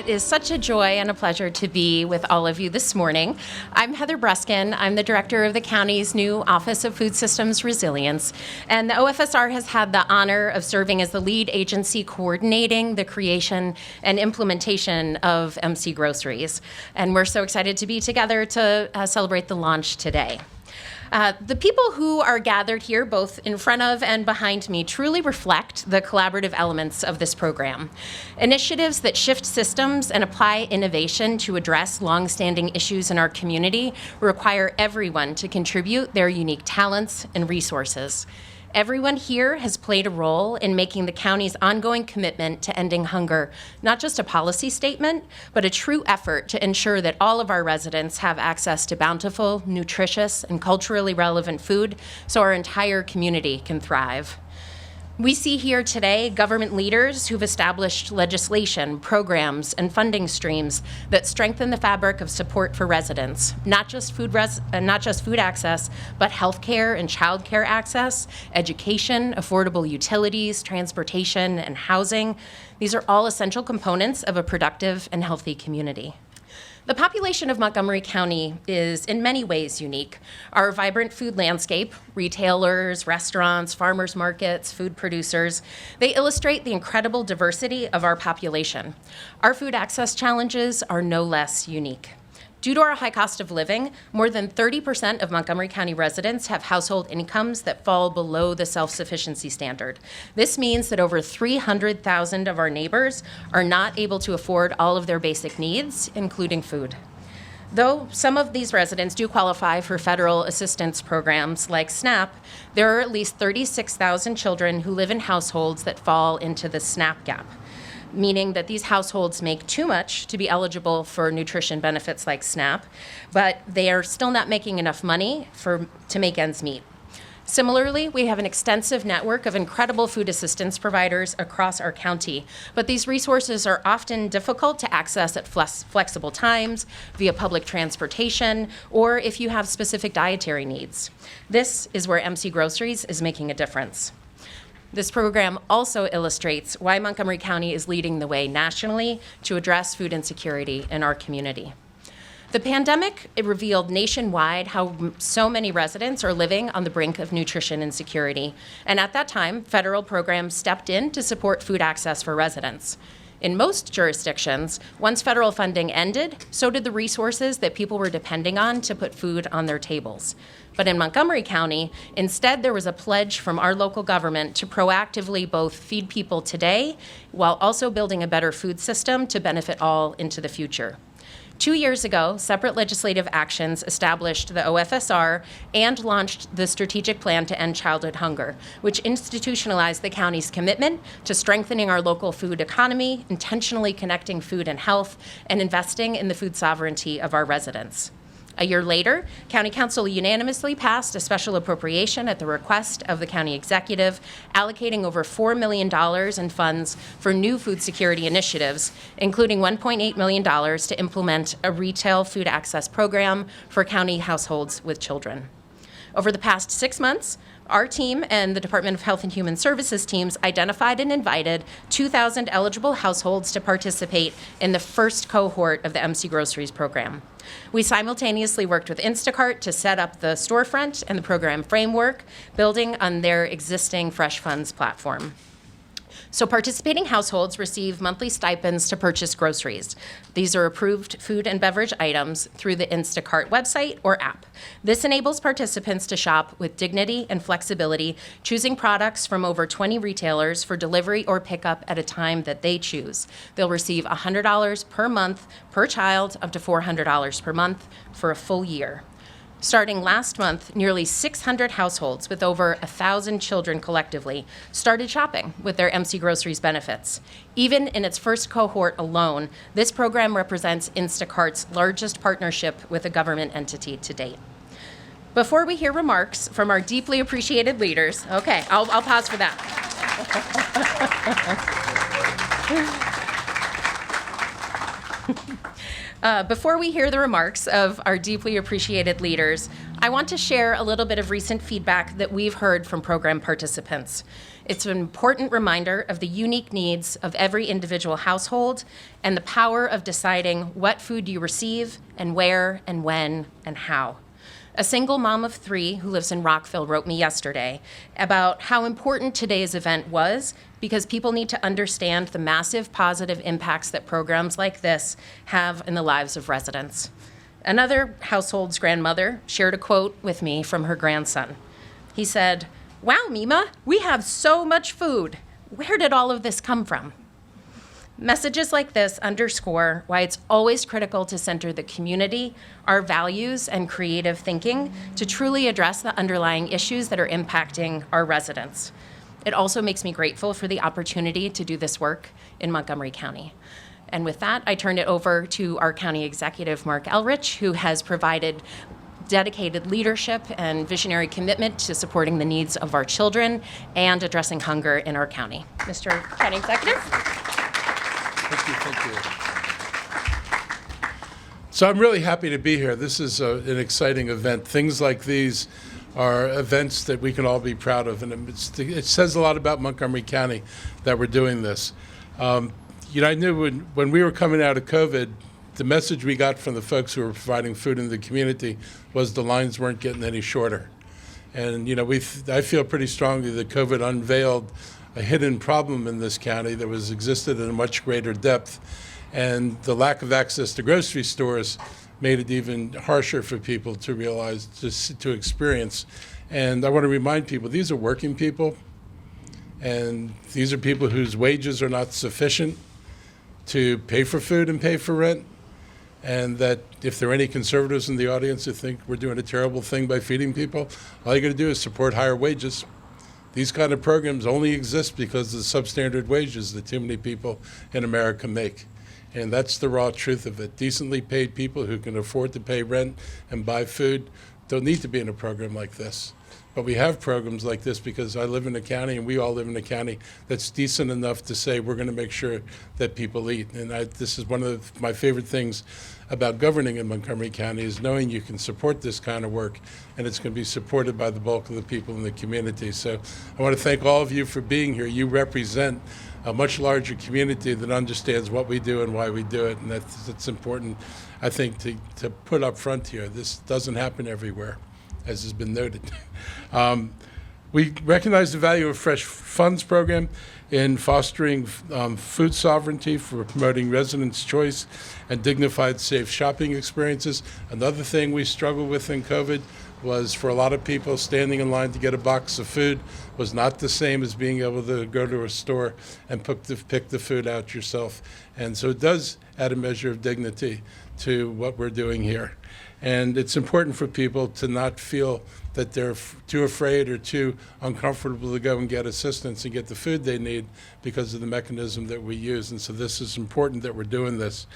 It is such a joy and a pleasure to be with all of you this morning. I'm Heather Bruskin. I'm the director of the county's new Office of Food Systems Resilience, and the OFSR has had the honor of serving as the lead agency coordinating the creation and implementation of MC Groceries. And we're so excited to be together to celebrate the launch today. The people who are gathered here, both in front of and behind me, truly reflect the collaborative elements of this program. Initiatives that shift systems and apply innovation to address longstanding issues in our community require everyone to contribute their unique talents and resources. Everyone here has played a role in making the county's ongoing commitment to ending hunger not just a policy statement, but a true effort to ensure that all of our residents have access to bountiful, nutritious, and culturally relevant food so our entire community can thrive. We see here today government leaders who've established legislation, programs, and funding streams that strengthen the fabric of support for residents, not just food access, but healthcare and childcare access, education, affordable utilities, transportation, and housing. These are all essential components of a productive and healthy community. The population of Montgomery County is in many ways unique. Our vibrant food landscape, retailers, restaurants, farmers markets, food producers, they illustrate the incredible diversity of our population. Our food access challenges are no less unique. Due to our high cost of living, more than 30% of Montgomery County residents have household incomes that fall below the self-sufficiency standard. This means that over 300,000 of our neighbors are not able to afford all of their basic needs, including food. Though some of these residents do qualify for federal assistance programs like SNAP, there are at least 36,000 children who live in households that fall into the SNAP gap, meaning that these households make too much to be eligible for nutrition benefits like SNAP, but they are still not making enough money to make ends meet. Similarly, we have an extensive network of incredible food assistance providers across our county, but these resources are often difficult to access at flexible times, via public transportation, or if you have specific dietary needs. This is where MC Groceries is making a difference. This program also illustrates why Montgomery County is leading the way nationally to address food insecurity in our community. The pandemic, it revealed nationwide how so many residents are living on the brink of nutrition insecurity. And at that time, federal programs stepped in to support food access for residents. In most jurisdictions, once federal funding ended, so did the resources that people were depending on to put food on their tables. But in Montgomery County, instead there was a pledge from our local government to proactively both feed people today while also building a better food system to benefit all into the future. 2 years ago, separate legislative actions established the OFSR and launched the Strategic Plan to End Childhood Hunger, which institutionalized the county's commitment to strengthening our local food economy, intentionally connecting food and health, and investing in the food sovereignty of our residents. A year later, County Council unanimously passed a special appropriation at the request of the county executive, allocating over $4 million in funds for new food security initiatives, including $1.8 million to implement a retail food access program for county households with children. Over the past 6 months, our team and the Department of Health and Human Services teams identified and invited 2,000 eligible households to participate in the first cohort of the MC Groceries program. We simultaneously worked with Instacart to set up the storefront and the program framework, building on their existing Fresh Funds platform. So participating households receive monthly stipends to purchase groceries. These are approved food and beverage items through the Instacart website or app. This enables participants to shop with dignity and flexibility, choosing products from over 20 retailers for delivery or pickup at a time that they choose. They'll receive $100 per month per child, up to $400 per month for a full year. Starting last month, nearly 600 households with over 1,000 children collectively started shopping with their MC Groceries benefits. Even in its first cohort alone, this program represents Instacart's largest partnership with a government entity to date. Before we hear remarks from our deeply appreciated leaders, okay, I'll pause for that. Before we hear the remarks of our deeply appreciated leaders, I want to share a little bit of recent feedback that we've heard from program participants. It's an important reminder of the unique needs of every individual household and the power of deciding what food you receive and where and when and how. A single mom of 3 who lives in Rockville wrote me yesterday about how important today's event was because people need to understand the massive positive impacts that programs like this have in the lives of residents. Another household's grandmother shared a quote with me from her grandson. He said, "Wow, Mima, we have so much food. Where did all of this come from?" Messages like this underscore why it's always critical to center the community, our values, and creative thinking to truly address the underlying issues that are impacting our residents. It also makes me grateful for the opportunity to do this work in Montgomery County. And with that, I turn it over to our county executive, Marc Elrich, who has provided dedicated leadership and visionary commitment to supporting the needs of our children and addressing hunger in our county. Mr. County Executive. Thank you. So I'm really happy to be here. This is an exciting event. Things like these are events that we can all be proud of, and it says a lot about Montgomery County that we're doing this. I knew when we were coming out of COVID, the message we got from the folks who were providing food in the community was the lines weren't getting any shorter. And I feel pretty strongly that COVID unveiled a hidden problem in this county that existed in a much greater depth, and the lack of access to grocery stores made it even harsher for people to realize, to experience. And I want to remind people, these are working people, and these are people whose wages are not sufficient to pay for food and pay for rent, and that if there are any conservatives in the audience who think we're doing a terrible thing by feeding people, all you got to do is support higher wages. These kind of programs only exist because of the substandard wages that too many people in America make. And that's the raw truth of it. Decently paid people who can afford to pay rent and buy food don't need to be in a program like this. But we have programs like this because I live in a county, and we all live in a county that's decent enough to say we're going to make sure that people eat. And this is one of my favorite things about governing in Montgomery County, is knowing you can support this kind of work, and it's going to be supported by the bulk of the people in the community. So I want to thank all of you for being here. You represent a much larger community that understands what we do and why we do it, and that's important, I think, to put up front here. This doesn't happen everywhere, as has been noted. We recognize the value of Fresh Funds program in fostering food sovereignty, for promoting residents' choice and dignified, safe shopping experiences. Another thing we struggled with in COVID was, for a lot of people, standing in line to get a box of food was not the same as being able to go to a store and pick the food out yourself. And so it does add a measure of dignity to what we're doing here. And it's important for people to not feel that they're too afraid or too uncomfortable to go and get assistance and get the food they need because of the mechanism that we use. And so this is important that we're doing this.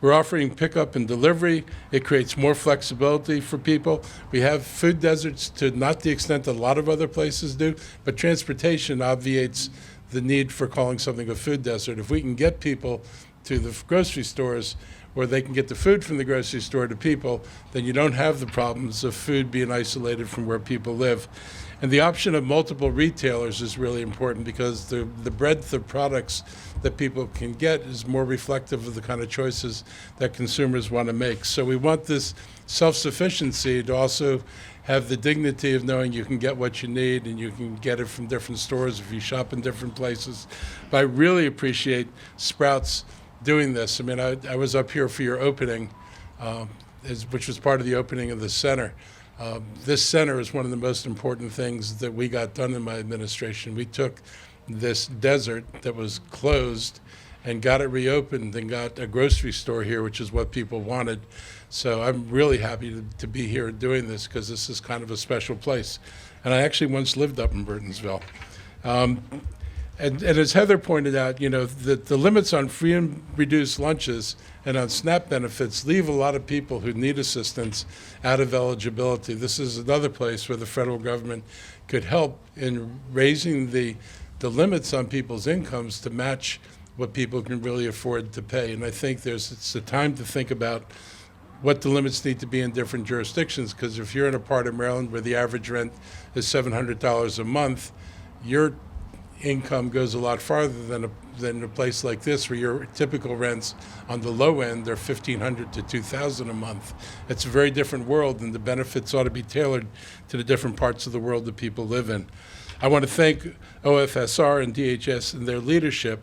We're offering pickup and delivery. It creates more flexibility for people. We have food deserts to not the extent that a lot of other places do, but transportation obviates the need for calling something a food desert. If we can get people to the grocery stores, where they can get the food from the grocery store to people, then you don't have the problems of food being isolated from where people live. And the option of multiple retailers is really important, because the breadth of products that people can get is more reflective of the kind of choices that consumers want to make. So we want this self-sufficiency to also have the dignity of knowing you can get what you need, and you can get it from different stores if you shop in different places. But I really appreciate Sprouts doing this. I mean, I was up here for your opening, which was part of the opening of the center. This center is one of the most important things that we got done in my administration. We took this desert that was closed and got it reopened and got a grocery store here, which is what people wanted. So I'm really happy to be here doing this, because this is kind of a special place. And I actually once lived up in Burtonsville. And as Heather pointed out, the limits on free and reduced lunches and on SNAP benefits leave a lot of people who need assistance out of eligibility. This is another place where the federal government could help in raising the limits on people's incomes to match what people can really afford to pay. And I think it's a time to think about what the limits need to be in different jurisdictions, because if you're in a part of Maryland where the average rent is $700 a month, your income goes a lot farther than a place like this, where your typical rents on the low end are $1,500 to $2,000 a month. It's a very different world, and the benefits ought to be tailored to the different parts of the world that people live in. I want to thank OFSR and DHS and their leadership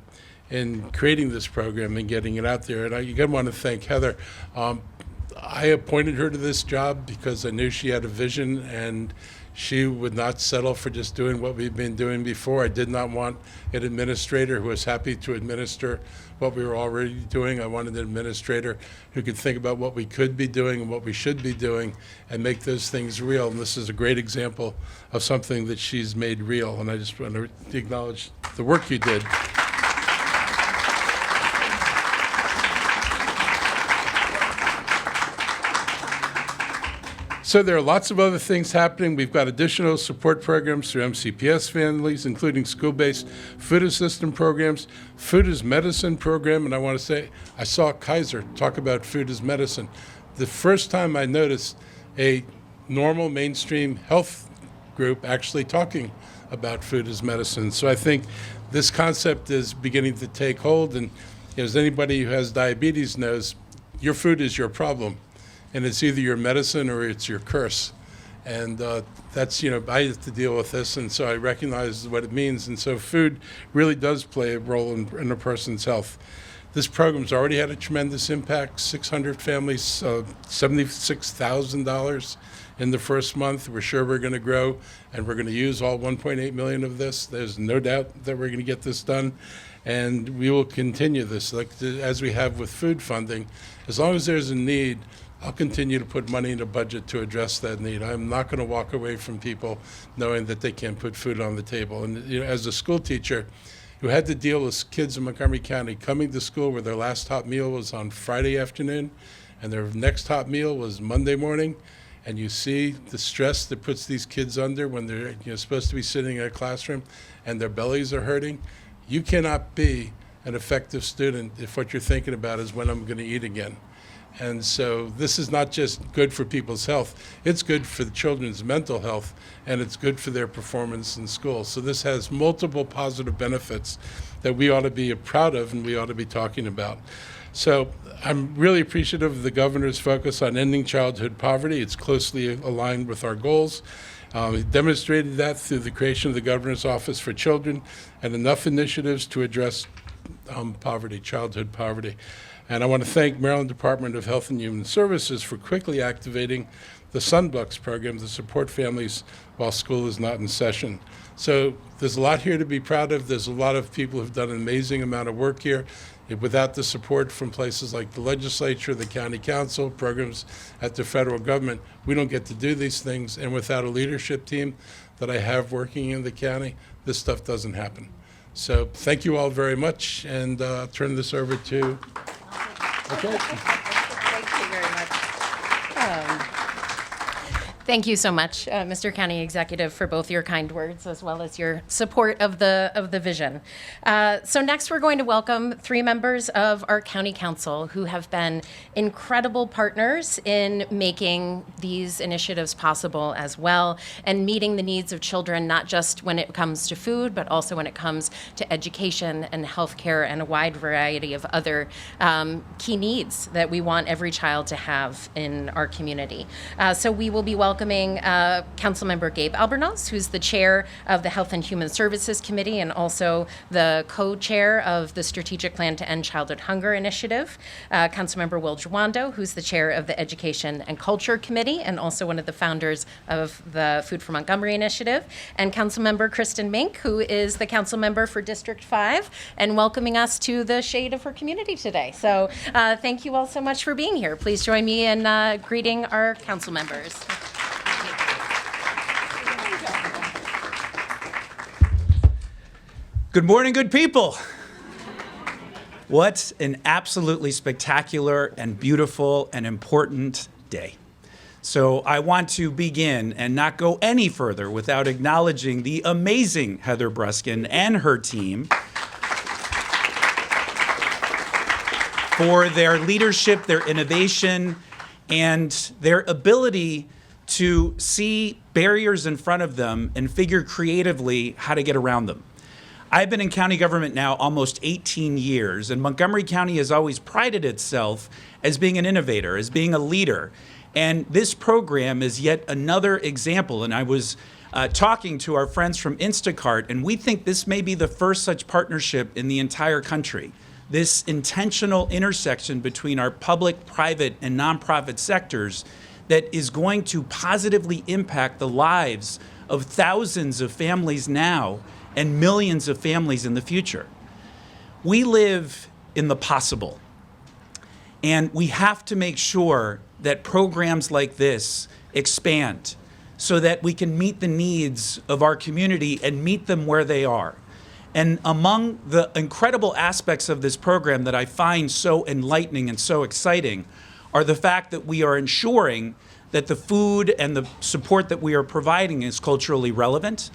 in creating this program and getting it out there. And I again want to thank Heather. I appointed her to this job because I knew she had a vision, and she would not settle for just doing what we've been doing before. I did not want an administrator who was happy to administer what we were already doing. I wanted an administrator who could think about what we could be doing and what we should be doing and make those things real. And this is a great example of something that she's made real. And I just want to acknowledge the work you did. So there are lots of other things happening. We've got additional support programs through MCPS families, including school-based food assistance programs, food as medicine program, and I want to say I saw Kaiser talk about food as medicine. The first time I noticed a normal mainstream health group actually talking about food as medicine. So I think this concept is beginning to take hold, and as anybody who has diabetes knows, your food is your problem. And it's either your medicine or it's your curse. And that's, I have to deal with this, and so I recognize what it means. And so food really does play a role in a person's health. This program's already had a tremendous impact. 600 families, $76,000 in the first month. We're sure we're going to grow, and we're going to use all 1.8 million of this. There's no doubt that we're going to get this done. And we will continue this, as we have with food funding. As long as there's a need, I'll continue to put money in the budget to address that need. I'm not going to walk away from people knowing that they can't put food on the table. And as a school teacher who had to deal with kids in Montgomery County coming to school where their last hot meal was on Friday afternoon and their next hot meal was Monday morning, and you see the stress that puts these kids under when they're supposed to be sitting in a classroom and their bellies are hurting, you cannot be an effective student if what you're thinking about is when I'm going to eat again. And so this is not just good for people's health, it's good for the children's mental health, and it's good for their performance in school. So this has multiple positive benefits that we ought to be proud of and we ought to be talking about. So I'm really appreciative of the governor's focus on ending childhood poverty. It's closely aligned with our goals. He demonstrated that through the creation of the Governor's Office for Children and enough initiatives to address poverty, childhood poverty. And I want to thank Maryland Department of Health and Human Services for quickly activating the Sunbucks program to support families while school is not in session. So there's a lot here to be proud of. There's a lot of people who've done an amazing amount of work here. Without the support from places like the legislature, the county council, programs at the federal government, we don't get to do these things. And without a leadership team that I have working in the county, this stuff doesn't happen. So thank you all very much, and I'll turn this over to... Okay. Thank you very much. Thank you so much, Mr. County Executive, for both your kind words as well as your support of the vision. So next, we're going to welcome 3 members of our County Council who have been incredible partners in making these initiatives possible as well, and meeting the needs of children, not just when it comes to food, but also when it comes to education and healthcare and a wide variety of other key needs that we want every child to have in our community. So we will be welcoming Councilmember Gabe Albornoz, who's the chair of the Health and Human Services Committee and also the co-chair of the Strategic Plan to End Childhood Hunger Initiative. Councilmember Jawando, who's the chair of the Education and Culture Committee and also one of the founders of the Food for Montgomery Initiative. And Councilmember Kristin Mink, who is the council member for District 5 and welcoming us to the shade of her community today. So thank you all so much for being here. Please join me in greeting our council members. Good morning, good people. What an absolutely spectacular and beautiful and important day. So I want to begin and not go any further without acknowledging the amazing Heather Bruskin and her team for their leadership, their innovation, and their ability to see barriers in front of them and figure creatively how to get around them. I've been in county government now almost 18 years, and Montgomery County has always prided itself as being an innovator, as being a leader. And this program is yet another example. And I was talking to our friends from Instacart, and we think this may be the first such partnership in the entire country. This intentional intersection between our public, private, and nonprofit sectors that is going to positively impact the lives of thousands of families now and millions of families in the future. We live in the possible, and we have to make sure that programs like this expand so that we can meet the needs of our community and meet them where they are. And among the incredible aspects of this program that I find so enlightening and so exciting are the fact that we are ensuring that the food and the support that we are providing is culturally relevant.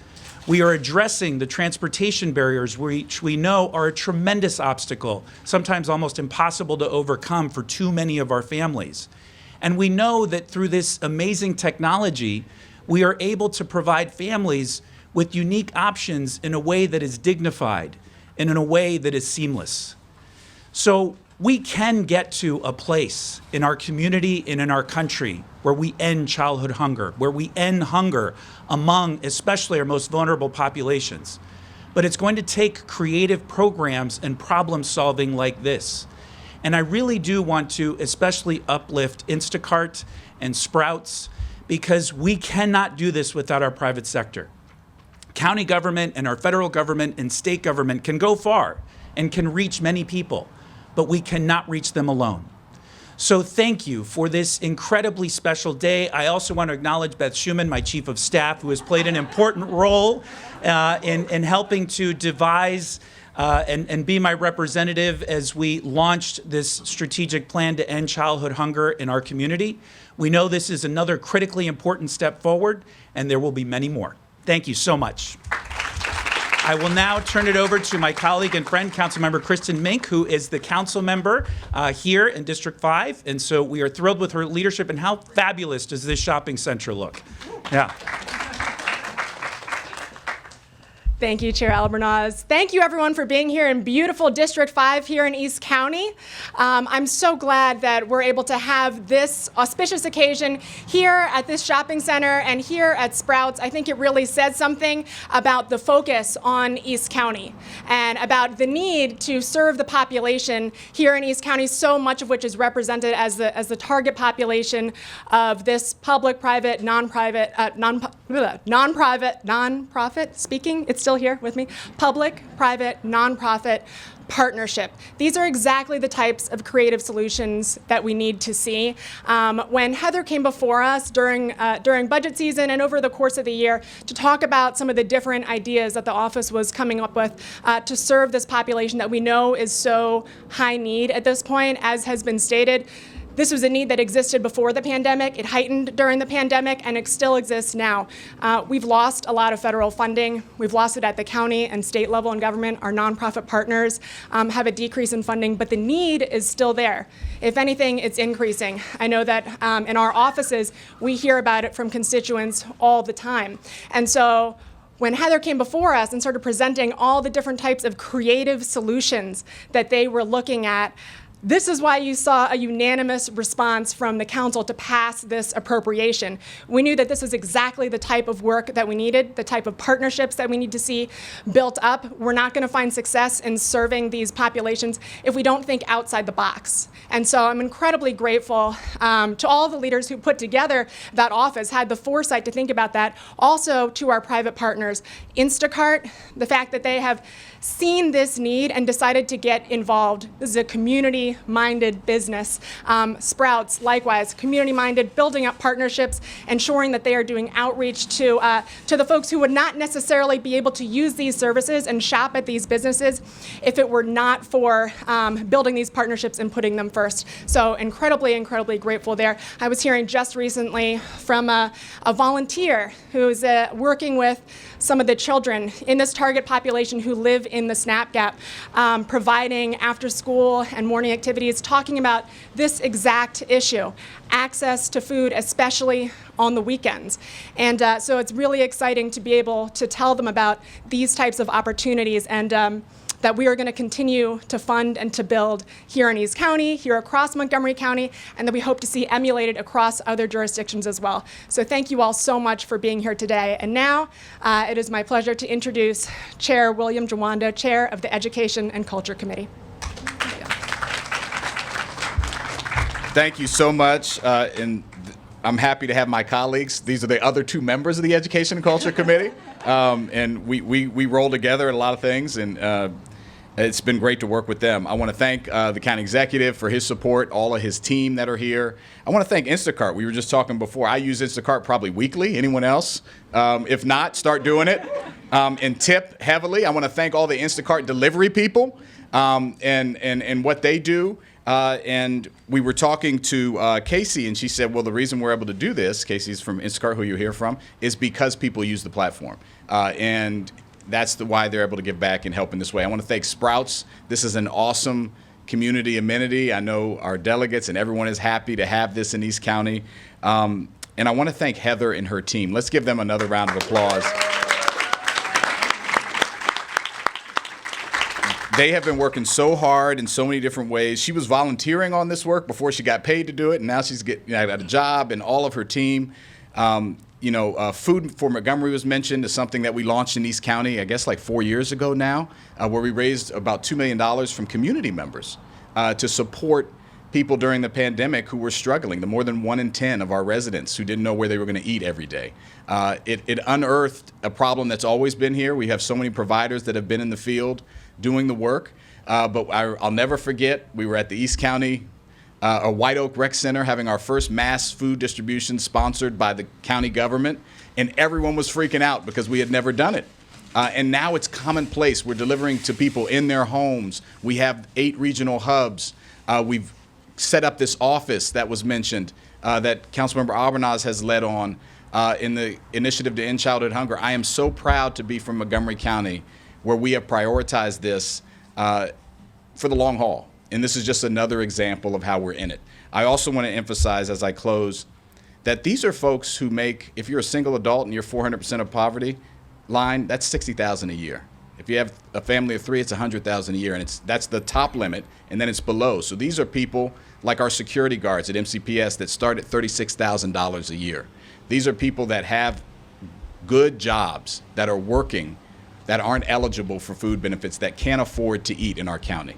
We are addressing the transportation barriers, which we know are a tremendous obstacle, sometimes almost impossible to overcome for too many of our families. And we know that through this amazing technology, we are able to provide families with unique options in a way that is dignified and in a way that is seamless. So we can get to a place in our community and in our country where we end childhood hunger, where we end hunger among especially our most vulnerable populations. But it's going to take creative programs and problem solving like this. And I really do want to especially uplift Instacart and Sprouts, because we cannot do this without our private sector. County government and our federal government and state government can go far and can reach many people, but we cannot reach them alone. So thank you for this incredibly special day. I also want to acknowledge Beth Schuman, my chief of staff, who has played an important role in helping to devise and be my representative as we launched this strategic plan to end childhood hunger in our community. We know this is another critically important step forward, and there will be many more. Thank you so much. I will now turn it over to my colleague and friend, Councilmember Kristin Mink, who is the council member here in District 5. And so we are thrilled with her leadership. And how fabulous does this shopping center look? Yeah. Thank you, Chair Albornoz. Thank you, everyone, for being here in beautiful District 5 here in East County. I'm so glad that we're able to have this auspicious occasion here at this shopping center and here at Sprouts. I think it really says something about the focus on East County and about the need to serve the population here in East County, so much of which is represented as the target population of this public-private, nonprofit, speaking, it's still here with me, public-private, nonprofit partnership. These are exactly the types of creative solutions that we need to see. When Heather came before us during budget season and over the course of the year to talk about some of the different ideas that the office was coming up with to serve this population that we know is so high need at this point, as has been stated, this was a need that existed before the pandemic. It heightened during the pandemic, and it still exists now. We've lost a lot of federal funding. We've lost it at the county and state level in government. Our nonprofit partners have a decrease in funding, but the need is still there. If anything, it's increasing. I know that in our offices, we hear about it from constituents all the time. And so when Heather came before us and started presenting all the different types of creative solutions that they were looking at, this is why you saw a unanimous response from the council to pass this appropriation. We knew that this was exactly the type of work that we needed, the type of partnerships that we need to see built up. We're not going to find success in serving these populations if we don't think outside the box. And so I'm incredibly grateful to all the leaders who put together that office, had the foresight to think about that. Also to our private partners, Instacart, the fact that they have seen this need and decided to get involved. This is a community-minded business. Sprouts, likewise, community-minded, building up partnerships, ensuring that they are doing outreach to the folks who would not necessarily be able to use these services and shop at these businesses if it were not for building these partnerships and putting them first. So incredibly, incredibly grateful there. I was hearing just recently from a volunteer who's working with some of the children in this target population who live in the SNAP gap, providing after school and morning activities talking about this exact issue, access to food, especially on the weekends. And so it's really exciting to be able to tell them about these types of opportunities, and that we are going to continue to fund and to build here in East County, here across Montgomery County, and that we hope to see emulated across other jurisdictions as well. So thank you all so much for being here today. And now it is my pleasure to introduce Chair William Jawando, Chair of the Education and Culture Committee. Thank you so much. And I'm happy to have my colleagues. These are the other two members of the Education and Culture Committee. And we roll together at a lot of things, and it's been great to work with them. I want to thank the county executive for his support, all of his team that are here. I want to thank Instacart. We were just talking before. I use Instacart probably weekly. Anyone else? If not, start doing it. And tip heavily. I want to thank all the Instacart delivery people and what they do. And we were talking to Casey, and she said, well, the reason we're able to do this, Casey's from Instacart, who you hear from, is because people use the platform. And that's why they're able to give back and help in this way. I want to thank Sprouts. This is an awesome community amenity. I know our delegates and everyone is happy to have this in East County. And I want to thank Heather and her team. Let's give them another round of applause. They have been working so hard in so many different ways. She was volunteering on this work before she got paid to do it, and now she's got a job, and all of her team. Food for Montgomery was mentioned as something that we launched in East County, I guess like 4 years ago now, where we raised about $2 million from community members to support people during the pandemic who were struggling, the more than 1 in 10 of our residents who didn't know where they were going to eat every day. It unearthed a problem that's always been here. We have so many providers that have been in the field doing the work, but I'll never forget, we were at the East County White Oak Rec Center having our first mass food distribution sponsored by the county government, and everyone was freaking out because we had never done it. And now it's commonplace. We're delivering to people in their homes. We have 8 regional hubs. We've set up this office that was mentioned that Councilmember Albornoz has led on in the initiative to end childhood hunger. I am so proud to be from Montgomery County, where we have prioritized this for the long haul. And this is just another example of how we're in it. I also want to emphasize as I close that these are folks who make, if you're a single adult and you're 400% of poverty line, that's $60,000 a year. If you have a family of 3, it's $100,000 a year, and that's the top limit, and then it's below. So these are people like our security guards at MCPS that start at $36,000 a year. These are people that have good jobs, that are working, that aren't eligible for food benefits, that can't afford to eat in our county.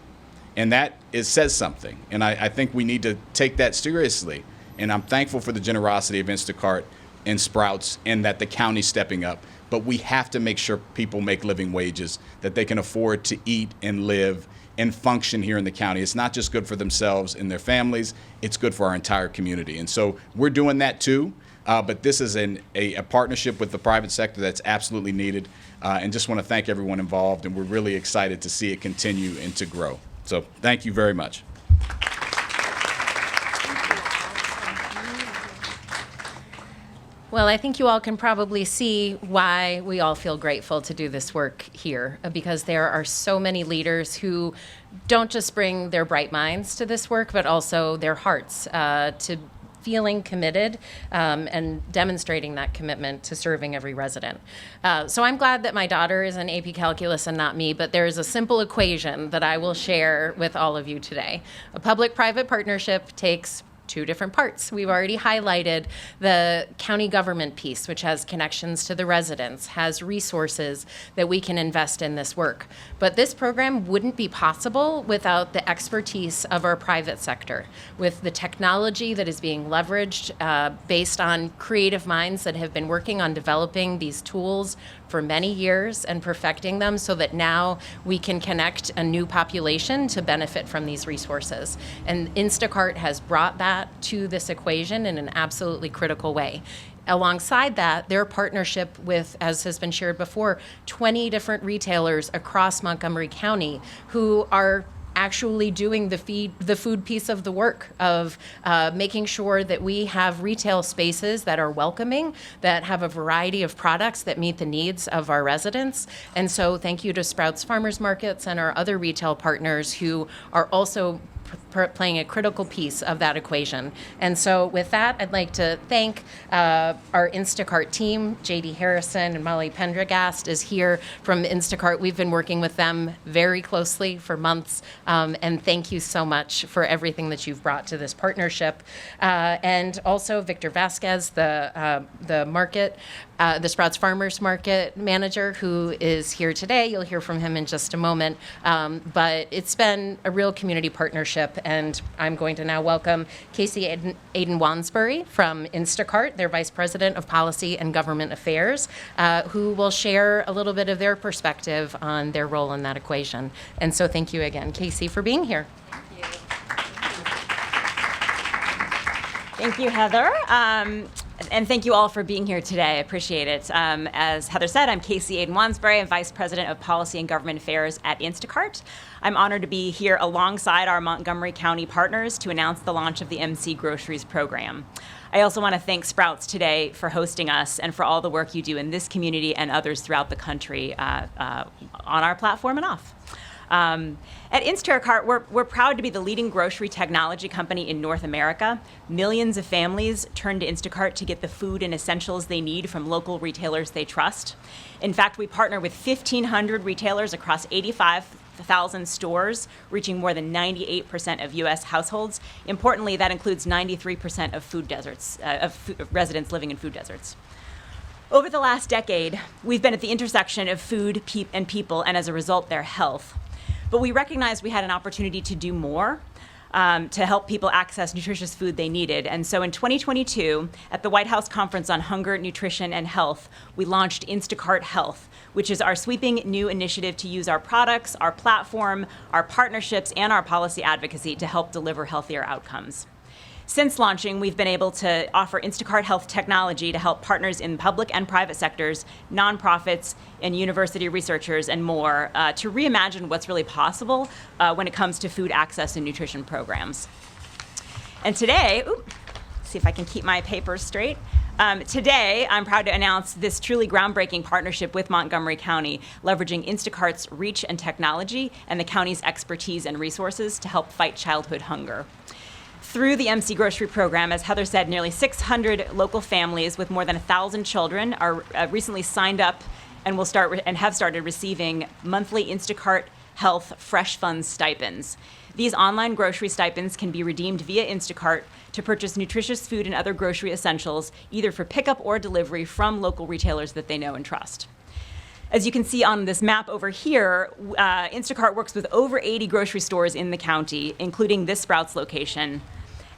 And that says something. And I think we need to take that seriously. And I'm thankful for the generosity of Instacart and Sprouts and that the county's stepping up. But we have to make sure people make living wages, that they can afford to eat and live and function here in the county. It's not just good for themselves and their families, it's good for our entire community. And so we're doing that too. But this is a partnership with the private sector that's absolutely needed. And just want to thank everyone involved. And we're really excited to see it continue and to grow. So thank you very much. Well, I think you all can probably see why we all feel grateful to do this work here, because there are so many leaders who don't just bring their bright minds to this work, but also their hearts to feeling committed and demonstrating that commitment to serving every resident. So I'm glad that my daughter is in AP Calculus and not me, but there is a simple equation that I will share with all of you today. A public-private partnership takes 2 different parts. We've already highlighted the county government piece, which has connections to the residents, has resources that we can invest in this work. But this program wouldn't be possible without the expertise of our private sector, with the technology that is being leveraged based on creative minds that have been working on developing these tools for many years and perfecting them so that now we can connect a new population to benefit from these resources. And Instacart has brought that to this equation in an absolutely critical way. Alongside that, their partnership with, as has been shared before, 20 different retailers across Montgomery County who are actually doing the food piece of the work of making sure that we have retail spaces that are welcoming, that have a variety of products that meet the needs of our residents. And so thank you to Sprouts Farmers Markets and our other retail partners who are also playing a critical piece of that equation. And so with that, I'd like to thank our Instacart team. JD Harrison and Molly Pendergast is here from Instacart. We've been working with them very closely for months, and thank you so much for everything that you've brought to this partnership. And also Victor Vasquez, the market, the Sprouts Farmers Market manager, who is here today. You'll hear from him in just a moment. But it's been a real community partnership, and I'm going to now welcome Casey Aiden Wansbury from Instacart, their Vice President of Policy and Government Affairs, who will share a little bit of their perspective on their role in that equation. And so thank you again, Casey, for being here. Thank you, Heather. And thank you all for being here today. I appreciate it. As Heather said, I'm Casey Aiden Wansbury. I'm Vice President of Policy and Government Affairs at Instacart. I'm honored to be here alongside our Montgomery County partners to announce the launch of the MC Groceries program. I also want to thank Sprouts today for hosting us and for all the work you do in this community and others throughout the country on our platform and off. At Instacart, we're proud to be the leading grocery technology company in North America. Millions of families turn to Instacart to get the food and essentials they need from local retailers they trust. In fact, we partner with 1,500 retailers across 85,000 stores, reaching more than 98% of U.S. households. Importantly, that includes 93% of food deserts, residents living in food deserts. Over the last decade, we've been at the intersection of food and people, and as a result, their health. But we recognized we had an opportunity to do more to help people access nutritious food they needed. And so in 2022, at the White House Conference on Hunger, Nutrition, and Health, we launched Instacart Health, which is our sweeping new initiative to use our products, our platform, our partnerships, and our policy advocacy to help deliver healthier outcomes. Since launching, we've been able to offer Instacart Health technology to help partners in public and private sectors, nonprofits, and university researchers, and more, to reimagine what's really possible when it comes to food access and nutrition programs. And today, see if I can keep my papers straight. Today, I'm proud to announce this truly groundbreaking partnership with Montgomery County, leveraging Instacart's reach and technology and the county's expertise and resources to help fight childhood hunger. Through the MC Grocery program, as Heather said, nearly 600 local families with more than 1,000 children are recently signed up and will start and have started receiving monthly Instacart Health Fresh Funds stipends. These online grocery stipends can be redeemed via Instacart to purchase nutritious food and other grocery essentials, either for pickup or delivery from local retailers that they know and trust. As you can see on this map over here, Instacart works with over 80 grocery stores in the county, including this Sprouts location.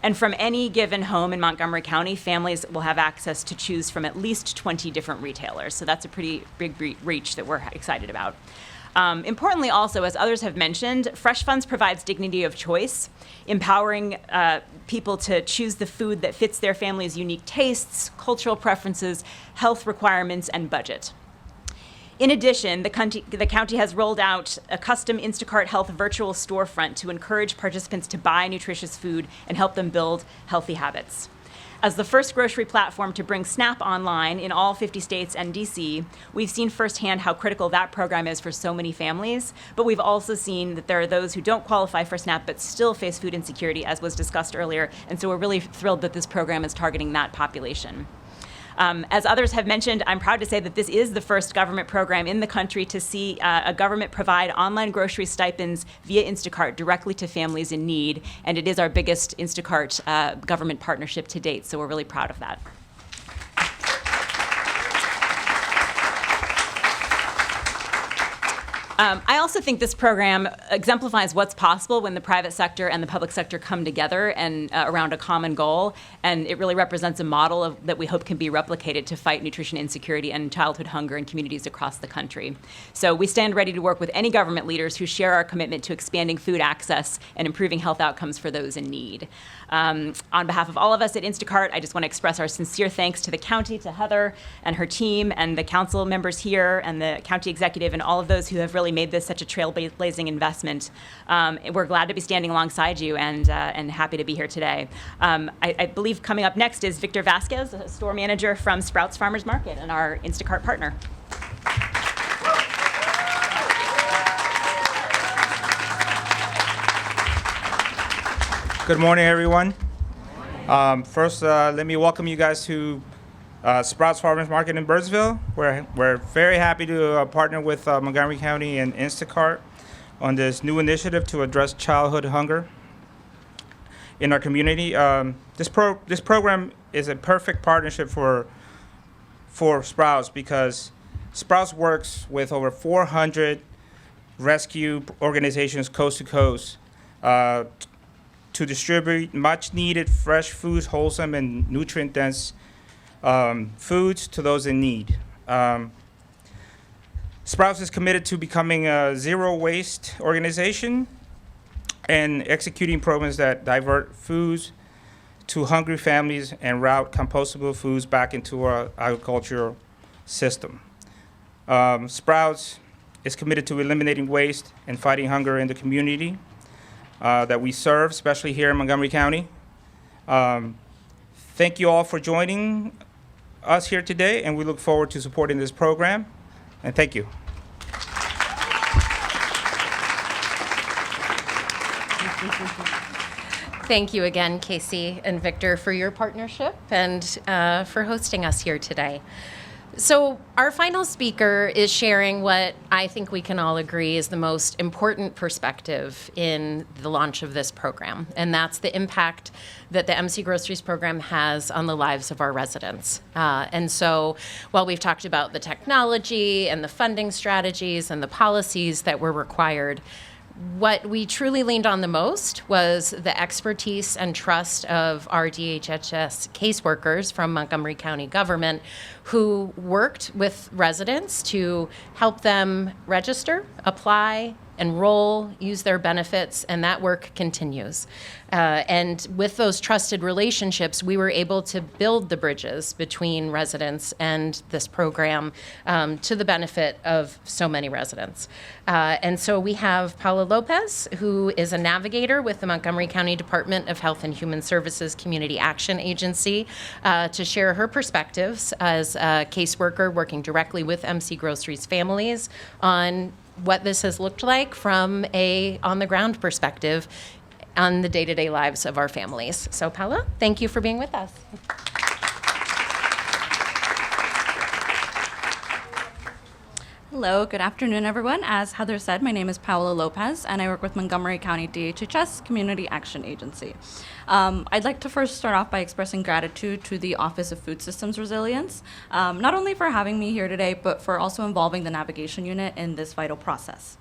And from any given home in Montgomery County, families will have access to choose from at least 20 different retailers. So that's a pretty big reach that we're excited about. Importantly also, as others have mentioned, Fresh Funds provides dignity of choice, empowering people to choose the food that fits their family's unique tastes, cultural preferences, health requirements, and budget. In addition, the county has rolled out a custom Instacart Health virtual storefront to encourage participants to buy nutritious food and help them build healthy habits. As the first grocery platform to bring SNAP online in all 50 states and DC, we've seen firsthand how critical that program is for so many families, but we've also seen that there are those who don't qualify for SNAP but still face food insecurity, as was discussed earlier, and so we're really thrilled that this program is targeting that population. As others have mentioned, I'm proud to say that this is the first government program in the country to see a government provide online grocery stipends via Instacart directly to families in need, and it is our biggest Instacart government partnership to date, so we're really proud of that. I also think this program exemplifies what's possible when the private sector and the public sector come together and around a common goal, and it really represents a model that we hope can be replicated to fight nutrition insecurity and childhood hunger in communities across the country. So we stand ready to work with any government leaders who share our commitment to expanding food access and improving health outcomes for those in need. On behalf of all of us at Instacart, I just want to express our sincere thanks to the county, to Heather and her team, and the council members here, and the county executive, and all of those who have really made this such a trailblazing investment. We're glad to be standing alongside you and happy to be here today. I believe coming up next is Victor Vasquez, a store manager from Sprouts Farmers Market and our Instacart partner. Good morning, everyone. First, let me welcome you guys to Sprouts Farmers Market in Burtonsville. We're very happy to partner with Montgomery County and Instacart on this new initiative to address childhood hunger in our community. This program is a perfect partnership for Sprouts because Sprouts works with over 400 rescue organizations coast to coast to distribute much-needed fresh foods, wholesome and nutrient-dense foods to those in need. Sprouts is committed to becoming a zero-waste organization and executing programs that divert foods to hungry families and route compostable foods back into our agricultural system. Sprouts is committed to eliminating waste and fighting hunger in the community that we serve, especially here in Montgomery County. Thank you all for joining us here today, and we look forward to supporting this program. And thank you. Thank you again, Casey and Victor, for your partnership and for hosting us here today. So our final speaker is sharing what I think we can all agree is the most important perspective in the launch of this program, and that's the impact that the MC Groceries program has on the lives of our residents. And so while we've talked about the technology and the funding strategies and the policies that were required, what we truly leaned on the most was the expertise and trust of our DHHS caseworkers from Montgomery County government who worked with residents to help them register, apply, enroll, use their benefits, and that work continues. And with those trusted relationships, we were able to build the bridges between residents and this program to the benefit of so many residents. And so we have Paula Lopez, who is a navigator with the Montgomery County Department of Health and Human Services Community Action Agency, to share her perspectives as a caseworker working directly with MC Groceries families on what this has looked like from a on-the-ground perspective on the day-to-day lives of our families. So Paula, thank you for being with us. Hello, good afternoon, everyone. As Heather said, my name is Paola Lopez, and I work with Montgomery County DHHS Community Action Agency. I'd like to first start off by expressing gratitude to the Office of Food Systems Resilience, not only for having me here today, but for also involving the navigation unit in this vital process.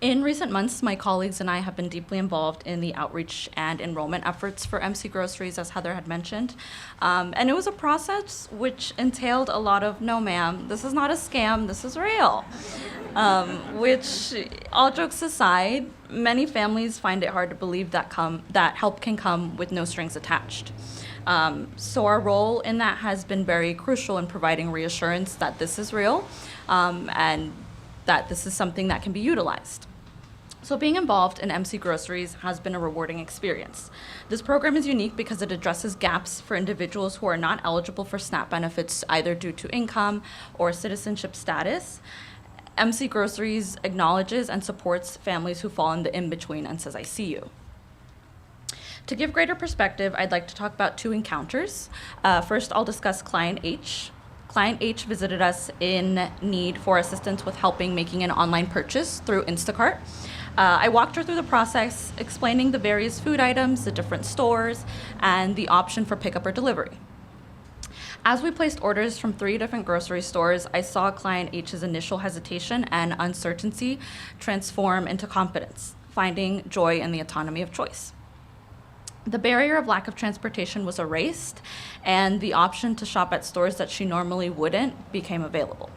In recent months, my colleagues and I have been deeply involved in the outreach and enrollment efforts for MC Groceries, as Heather had mentioned. And it was a process which entailed a lot of, no ma'am, this is not a scam, this is real. Which, all jokes aside, many families find it hard to believe that help can come with no strings attached. So our role in that has been very crucial in providing reassurance that this is real and that this is something that can be utilized. So being involved in MC Groceries has been a rewarding experience. This program is unique because it addresses gaps for individuals who are not eligible for SNAP benefits either due to income or citizenship status. MC Groceries acknowledges and supports families who fall in the in-between and says, I see you. To give greater perspective, I'd like to talk about two encounters. First, I'll discuss Client H. Client H visited us in need for assistance with helping making an online purchase through Instacart. I walked her through the process, explaining the various food items, the different stores, and the option for pickup or delivery. As we placed orders from 3 different grocery stores, I saw Client H's initial hesitation and uncertainty transform into confidence, finding joy in the autonomy of choice. The barrier of lack of transportation was erased, and the option to shop at stores that she normally wouldn't became available.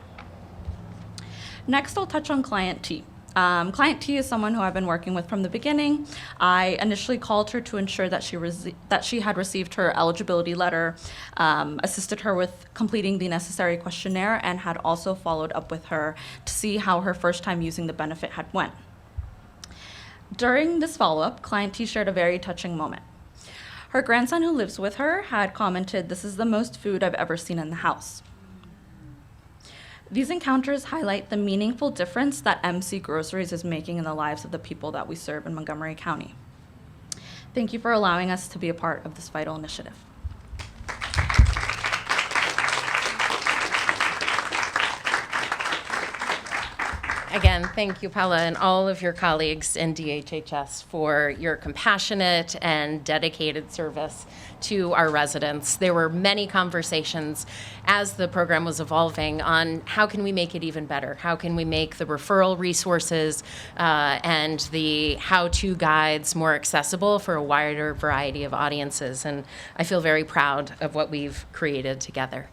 Next, I'll touch on Client T. Client T is someone who I've been working with from the beginning. I initially called her to ensure that she had received her eligibility letter, assisted her with completing the necessary questionnaire, and had also followed up with her to see how her first time using the benefit had went. During this follow-up, Client T shared a very touching moment. Her grandson who lives with her had commented, "This is the most food I've ever seen in the house." These encounters highlight the meaningful difference that MC Groceries is making in the lives of the people that we serve in Montgomery County. Thank you for allowing us to be a part of this vital initiative. Again, thank you, Paula, and all of your colleagues in DHHS for your compassionate and dedicated service to our residents. There were many conversations as the program was evolving on how can we make it even better? How can we make the referral resources and the how-to guides more accessible for a wider variety of audiences? And I feel very proud of what we've created together.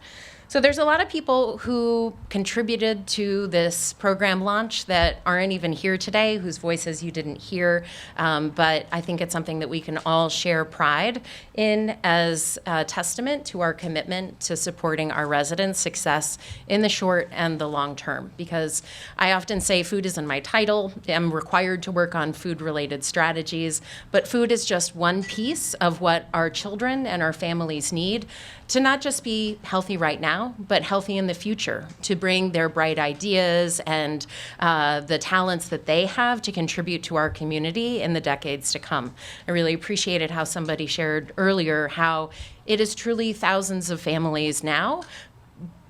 So there's a lot of people who contributed to this program launch that aren't even here today, whose voices you didn't hear, but I think it's something that we can all share pride in as a testament to our commitment to supporting our residents' success in the short and the long term. Because I often say food is in my title. I'm required to work on food-related strategies, but food is just one piece of what our children and our families need to not just be healthy right now, but healthy in the future, to bring their bright ideas and the talents that they have to contribute to our community in the decades to come. I really appreciated how somebody shared earlier how it is truly thousands of families now,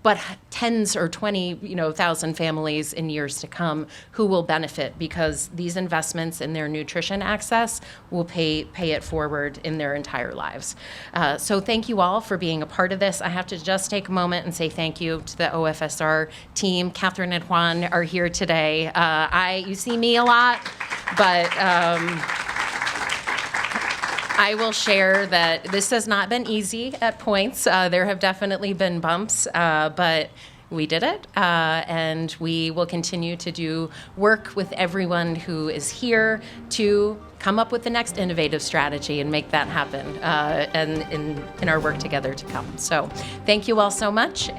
but tens or 20,000 families in years to come who will benefit because these investments in their nutrition access will pay it forward in their entire lives. So thank you all for being a part of this. I have to just take a moment and say thank you to the OFSR team. Catherine and Juan are here today. You see me a lot, but I will share that this has not been easy at points. There have definitely been bumps, but we did it, and we will continue to do work with everyone who is here to come up with the next innovative strategy and make that happen, and in our work together to come. So thank you all so much.